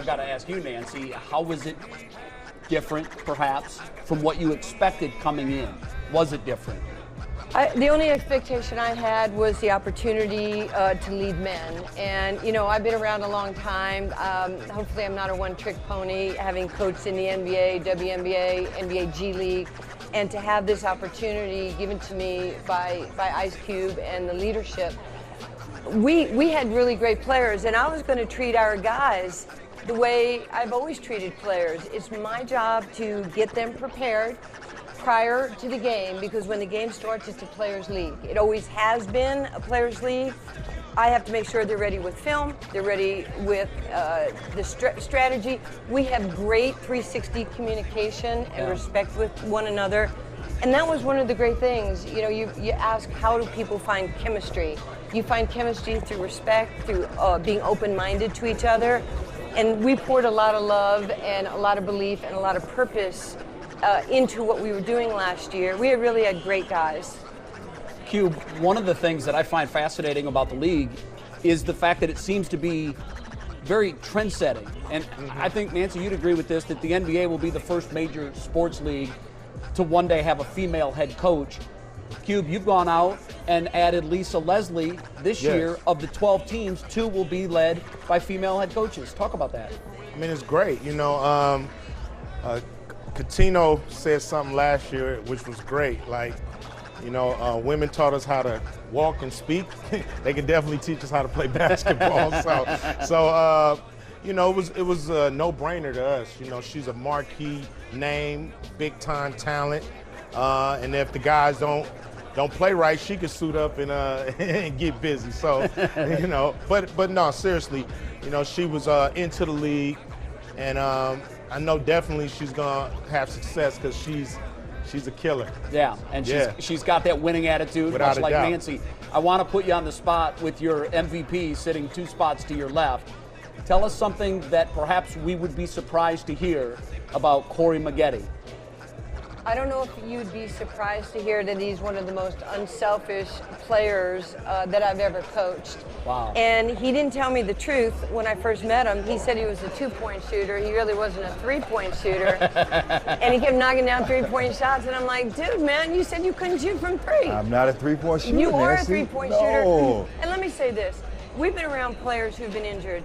I've got to ask you, Nancy, how was it different, perhaps, from what you expected coming in? Was it different? The only expectation I had was the opportunity to lead men. And, you know, I've been around a long time. Hopefully I'm not a one-trick pony, having coached in the NBA, WNBA, NBA G League. And to have this opportunity given to me by Ice Cube and the leadership, we had really great players. And I was going to treat our guys the way I've always treated players. It's my job to get them prepared prior to the game, because when the game starts, it's a players' league. It always has been a players' league. I have to make sure they're ready with film, they're ready with the strategy. We have great 360 communication and respect with one another. And that was one of the great things. You know, you ask, how do people find chemistry? You find chemistry through respect, through being open-minded to each other. And we poured a lot of love and a lot of belief and a lot of purpose into what we were doing last year. We really had great guys. Cube, one of the things that I find fascinating about the league is the fact that it seems to be very trend-setting. And I think, Nancy, you'd agree with this, that the NBA will be the first major sports league to one day have a female head coach. Cube, you've gone out and added Lisa Leslie this year. Of the 12 teams, 2 will be led by female head coaches. Talk about that. I mean, it's great. You know, Catino said something last year which was great. Like, you know, women taught us how to walk and speak. They can definitely teach us how to play basketball. So you know, it was a no-brainer to us. You know, she's a marquee name, big-time talent, and if the guys don't play right, she could suit up and and get busy. So, you know, but no, seriously, you know, she was into the league, and I know definitely she's gonna have success because she's a killer. Yeah, and she's got that winning attitude, Without much a like doubt. Nancy. I want to put you on the spot with your MVP sitting 2 spots to your left. Tell us something that perhaps we would be surprised to hear about Corey Maggette. I don't know if you'd be surprised to hear that he's one of the most unselfish players that I've ever coached. Wow. And he didn't tell me the truth when I first met him. He said he was a 2-point shooter. He really wasn't a 3-point shooter. And he kept knocking down 3-point shots. And I'm like, dude, man, you said you couldn't shoot from 3. I'm not a 3-point shooter, You are Nancy. a 3-point No. shooter. And let me say this. We've been around players who've been injured.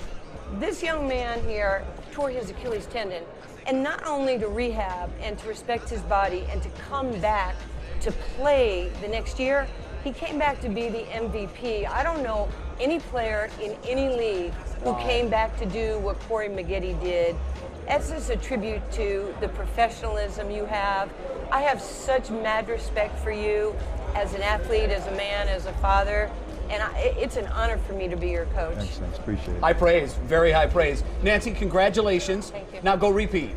This young man here tore his Achilles tendon. And not only to rehab and to respect his body and to come back to play the next year, he came back to be the MVP. I don't know any player in any league who came back to do what Corey Maggette did. That's just a tribute to the professionalism you have. I have such mad respect for you as an athlete, as a man, as a father. And it's an honor for me to be your coach. Thanks, appreciate it. High praise, very high praise. Nancy, congratulations. Thank you. Now go repeat.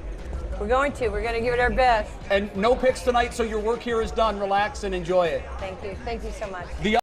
We're going to give it our best. And no picks tonight, so your work here is done. Relax and enjoy it. Thank you so much.